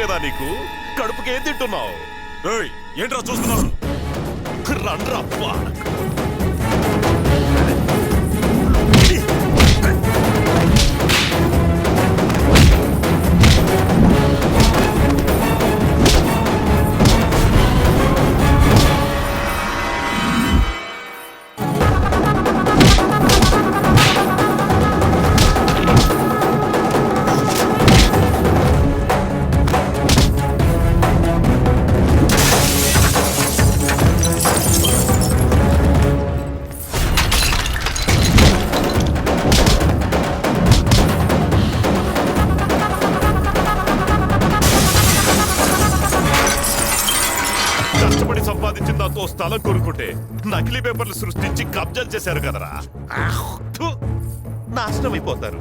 లేదా నీకు? కడుపుకి ఏం తింటున్నావు? ఏంట్రా చూస్తున్నారు? రండ్రా సంపాదించిన దాంతో స్థలం కొనుక్కుంటే నకిలీ పేపర్లు సృష్టించి కబ్జాలు చేశారు కదరా. నాశనం అయిపోతారు.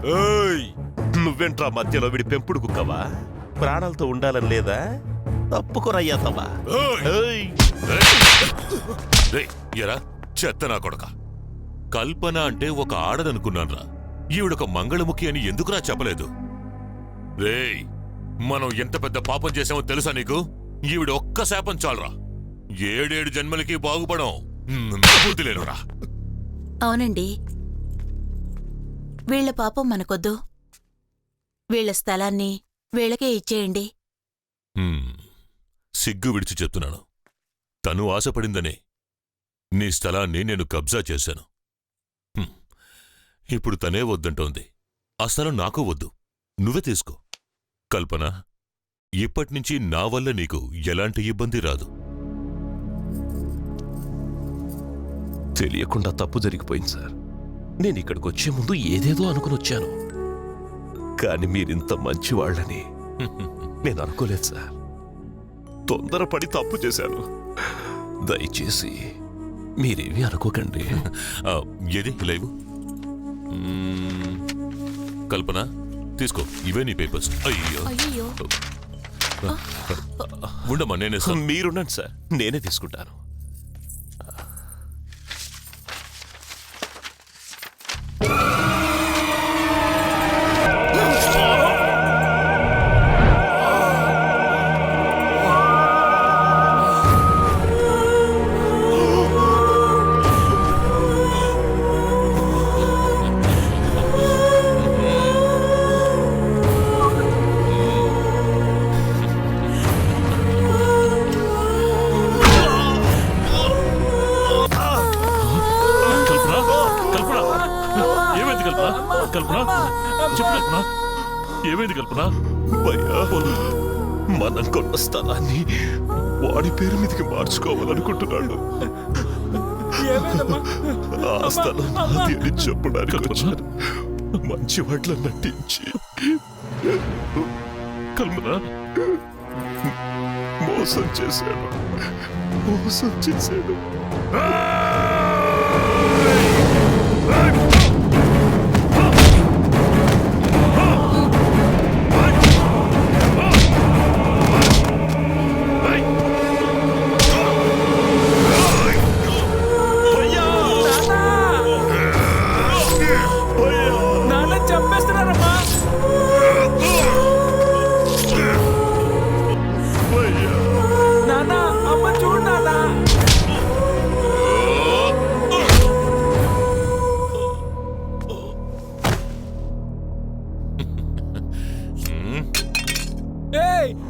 నువ్వేంట్రా మధ్యలో విడి పెంపుడు కుక్కవా? ప్రాణాలతో ఉండాలని లేదా? తప్పుకొరయ్యాతవా? ఎరా చెత్త నా కొడక. కల్పన అంటే ఒక ఆడదనుకున్నాన్రా. ఈవిడొక మంగళముఖి అని ఎందుకురా చెప్పలేదు? రేయ్, మనం ఎంత పెద్ద పాపం చేశామో తెలుసా నీకు? ఈవిడ ఒక్క శాపం చాలరా, 7 జన్మలకి బాగుపడం. బుద్ధి లేనురా. అవునండి, వీళ్ల పాపం మనకొద్దు. వీళ్ల స్థలాన్ని వీళ్ళకే ఇచ్చేయండి. సిగ్గు విడిచి చెప్తున్నాను. తను ఆశపడిందనే నీ స్థలాన్ని నేను కబ్జా చేశాను. ఇప్పుడు తనే వద్దంటోంది. ఆ స్థలం నాకు వద్దు, నువ్వే తీసుకో. కల్పన, ఇప్పటినుంచి నా వల్ల నీకు ఎలాంటి ఇబ్బంది రాదు. తెలియకుండా తప్పు జరిగిపోయింది సార్. నేను ఇక్కడికి వచ్చే ముందు ఏదేదో అనుకుని వచ్చాను, కానీ మీరింత మంచివాళ్ళని నేను అనుకోలేదు సార్. తొందరపడి తప్పు చేశాను. దయచేసి మీరేమీ అనుకోకండి. ఏది లేవు? కల్పన, తీసుకో, ఇవే నీ పేపర్స్. అయ్యో, ఉండమ్మా, నేనే. మీరుండండి సార్, నేనే తీసుకుంటాను. ఏమైంది కల్పన? మనం కొన్న స్థలాన్ని వాడి పేరు మీదకి మార్చుకోవాలనుకుంటున్నాడు. ఆ స్థలం నాది అని చెప్పడానికి వచ్చాను. మంచి వాట్ల నటించి కల్పన మోసం చేశాడు.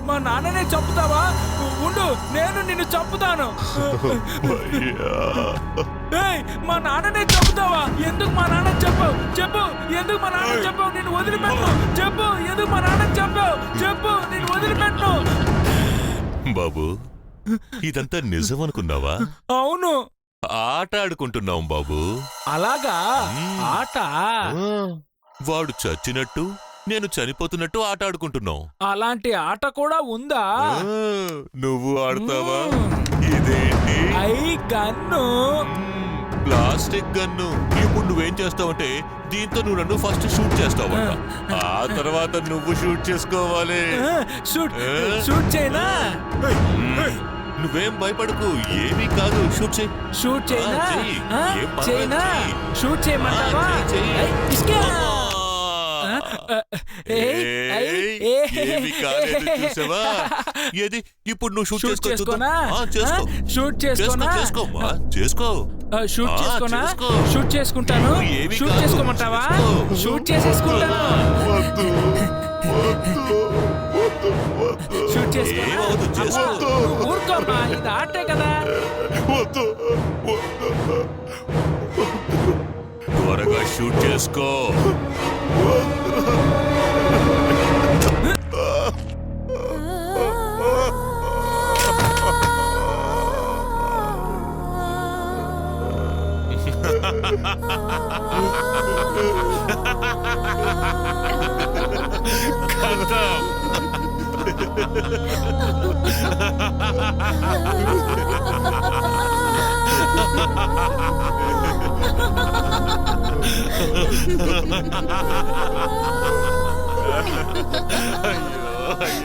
మా నాన్ననే చంపుతావా? ఉండు, నేను నిన్ను చంపుతాను. మా నాన్ననే చంపుతావా? ఎందుకు మా నాన్న చెప్పావు? చెప్పు, ఎందుకు మా నాన్న చెప్పావు? నేను వదిలిపెట్టు. చెప్పు, ఎందుకు మా నాన్న చెప్పావు? చెప్పు, నేను వదిలిపెట్టు. బాబు, ఇదంతా నిజం అనుకున్నావా? అవును, ఆట ఆడుకుంటున్నాం బాబు. అలాగా? ఆట? వాడు చచ్చినట్టు నేను చనిపోతున్నట్టు ఆట ఆడుకుంటున్నాం. అలాంటి ఆట కూడా ఉందా? నువ్వు ఆడతావా? ఇదేంటి? గన్ను. Plastic gun. ఇప్పుడు నువ్వేం చేస్తావంటే దీంతో నువ్వు నన్ను ఫస్ట్ షూట్ చేస్తావంట. ఆ తర్వాత నువ్వు షూట్ చేసుకోవాలి. షూట్ చేయనా? నువ్వేం భయపడకు, ఏమీ కాదు. షూట్ చేయి. షూట్ చేయనా? చేయనా? షూట్ చేయమంటావా? ఏమీ కాలేదు చూసావా? ఏది ఇప్పుడు నువ్వు షూట్ షూట్ చేసుకో చేసుకోనా చేసుకో షూట్ చేసుకో చేసుకోనా చేసుకోమ్మా చేసుకో షూట్ చేసుకోనా చేసుకో. షూట్ చేసుకుంటాను ఏమీ షూట్ కాదు. చేసుకోమంటావా షూట్ చేసేసుకుంటాను షూట్ చేసుకోనా ఏమవుదు, చేసుకో. నువ్వు ఊరుకోమ్మా ఇది ఆటే కదా త్వరగా షూట్ చేసుకో. ఖతం.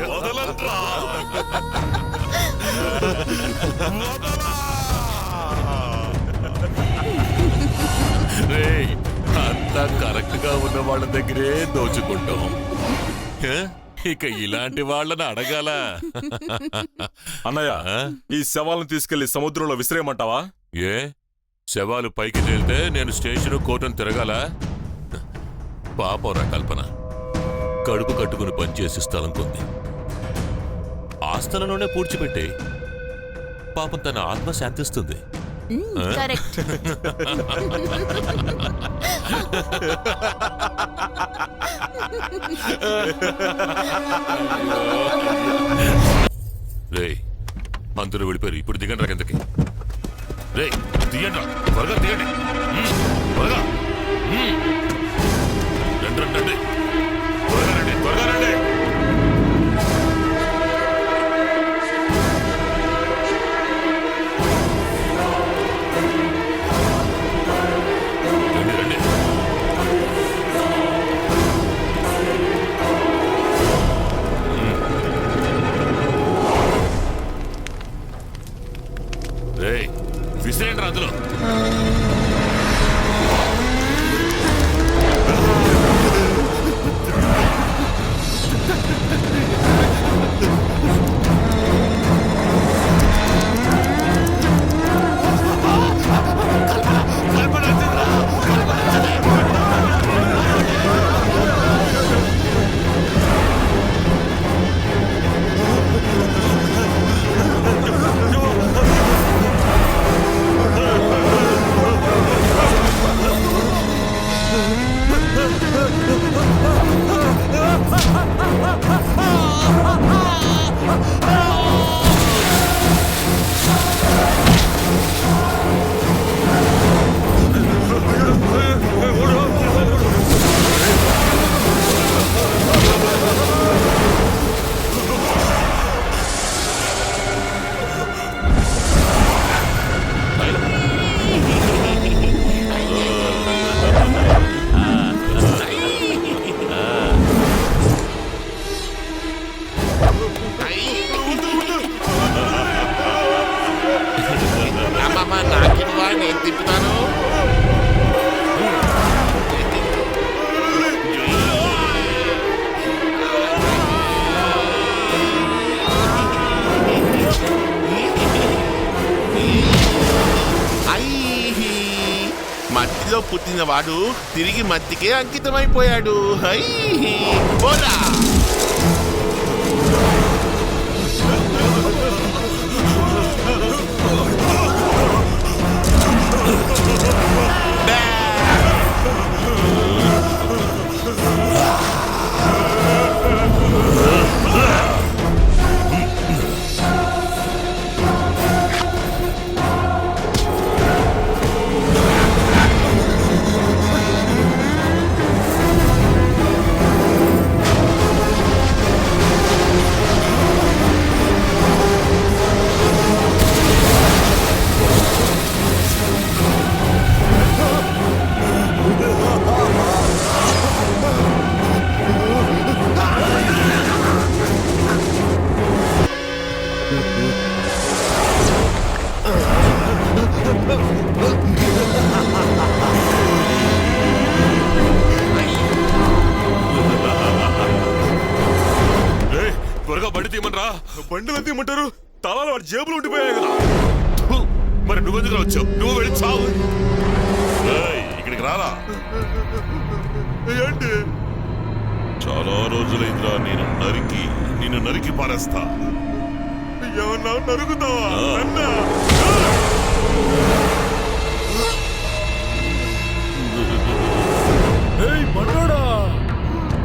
వదలండ్రా. రేయ్, అంతా కరెక్ట్ గా ఉన్న వాళ్ళ దగ్గరే దోచుకుంటాం. హ? ఇక ఇలాంటి వాళ్ళని అడగాల. అన్నయ్య ఈ శవాలను తీసుకెళ్లి సముద్రంలో విసిరేయమంటావా? ఏ శవాలు పైకి తేలితే నేను స్టేషన్ కోర్టును తిరగాల? పాపరా కల్పన కడుపు కట్టుకుని పనిచేసి స్థలం కొంది. ఆ స్థలంలోనే పూడ్చిపెట్టి పాపం తన ఆత్మ శాంతిస్తుంది. కరెక్ట్. రేయ్, అందరూ వెళ్ళిపోయారు. ఇప్పుడు దిగండి రా కిందకి. రేయ్, తీయండి రా, త్వరగా తీయండి. త్వరగా రండి రండి రండి, త్వరగా రండి, త్వరగా రండి. రండి రండి. రేయ్, విసిరేండి రా అందులో. నాకివ్వా, నేను తిప్పుతాను. మట్టిలో పుట్టినవాడు తిరిగి మట్టికే అంకితమైపోయాడు. హై పోరా. తీయమనరా? బండిలో తీయమంటారు, తలాలు వాడి జేబులు ఉండిపోయాయి కదా. ఫు, మరి నువ్వెందుకు వచ్చావు? నువ్వు వెళ్ళి చావు. ఏయ్, ఇక్కడికి రారా. ఏంటి? చాలా రోజులైందిరా నిన్ను నరికి పారేస్తా. ఏమన్నా నరుగుతావా? అన్నా ఏయ్ బండోడా,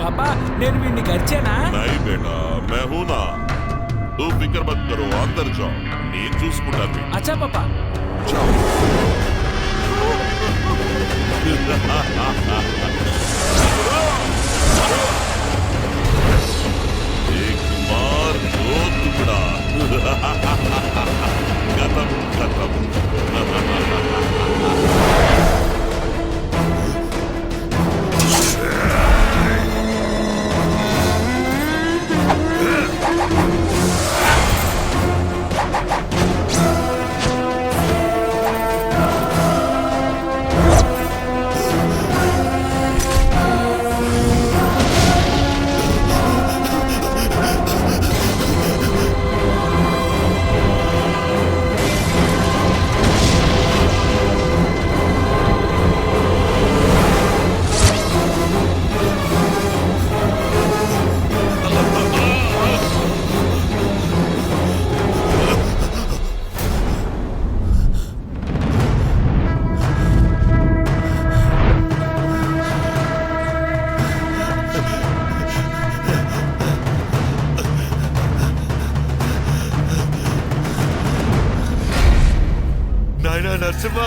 పాపా నేను వీడిని గరిచానా? नहीं बेटा, मैं हूं ना. तू फिक्र मत करो, अंदर जाओ. నేను చూసుకుంటాను. అచ్చా పాపా. एक मार दो टुकड़ा. खत्म. నాయనా నరసింహ,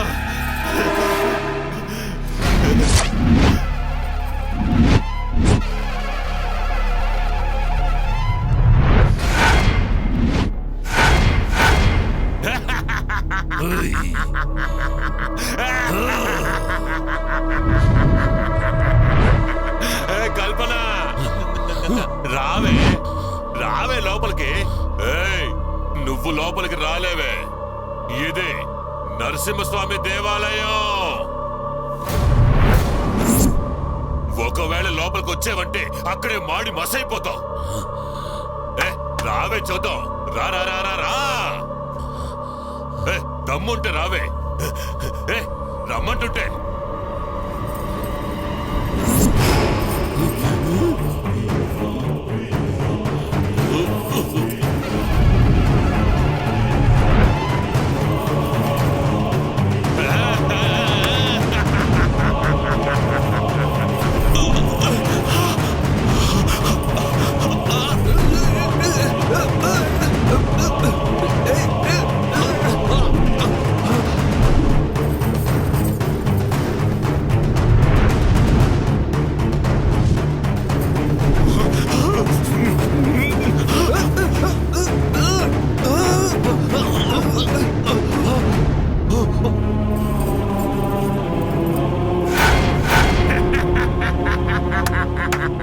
కల్పన రావే లోపలికి. ఏయ్, నువ్వు లోపలికి రాలేవే. ఇదే నరసింహస్వామి దేవాలయం. ఒకవేళ లోపలికి వచ్చేవంటే అక్కడే మాడి మసైపోతావు. రావే చూద్దాం. రా. దమ్ముంటే రావే. రమ్మంటుంటే.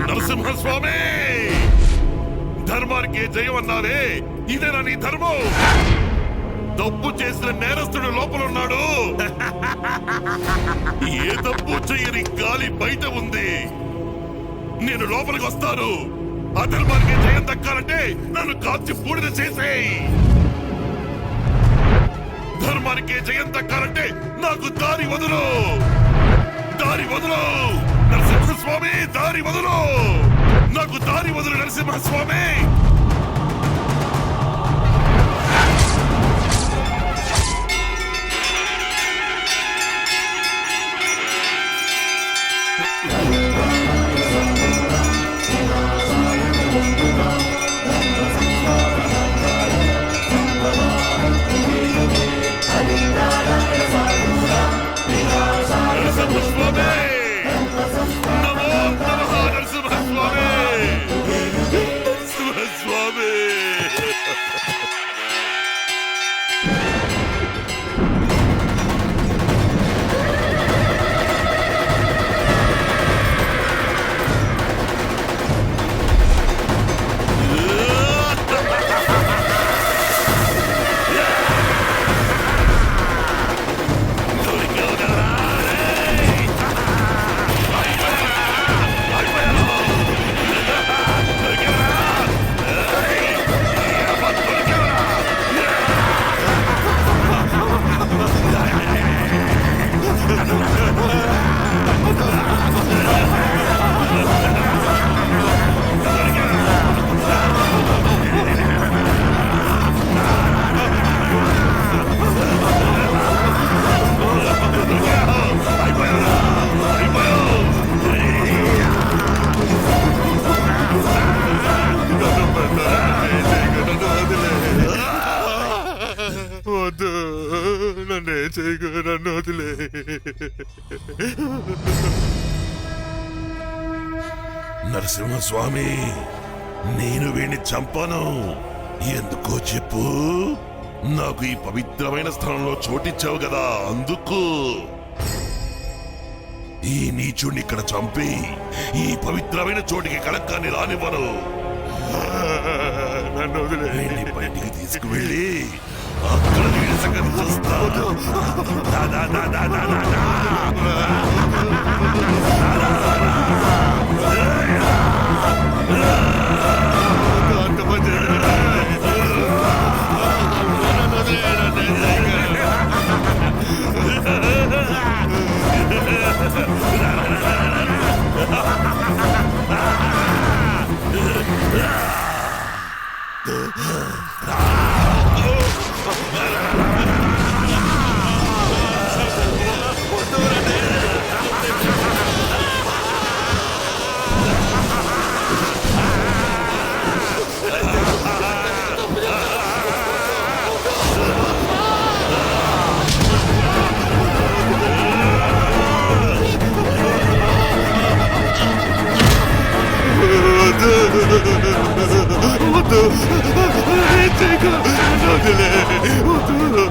నరసింహస్వామి, ధర్మానికి జయం అన్నారే, ఇదేనా నీ ధర్మం? తప్పు చేసిన నేరస్తుడు లోపల ఉన్నాడు. ఏ తప్పు చేయని గాలి బయట ఉంది. నేను లోపలికి వస్తాను. అధర్మానికి జయం దక్కాలంటే నన్ను కాల్చి బూడిద చేసేయ్. ధర్మానికి జయం దక్కాలంటే నాకు దారి వదులు. నరసింహస్వామి, దారి వదులు. నాకు దారి వదులు నరసింహస్వామి. నమో నమః నరసింహస్వామి. నన్ను వదిలే. నరసింహస్వామి, నేను వీణ్ణి చంపాను. ఎందుకో చెప్పు. నాకు ఈ పవిత్రమైన స్థలంలో చోటిచ్చావు కదా, అందుకు. ఈ నీచుడిని ఇక్కడ చంపి ఈ పవిత్రమైన చోటికి కళంకాన్ని రానివ్వను. నన్ను వదిలే. వీణ్ణి బయటికి తీసుకువెళ్ళి అక్కడ వీడి సంగతి చూస్తాను. దా, దా, దా, దా, దా, దా, దా. అంత పని చేయకు. నన్ను వదిలే. నన్ను ఏం చేయకు. వద్దు. ఏం చేయకు. నన్ను వదిలే. వద్దు.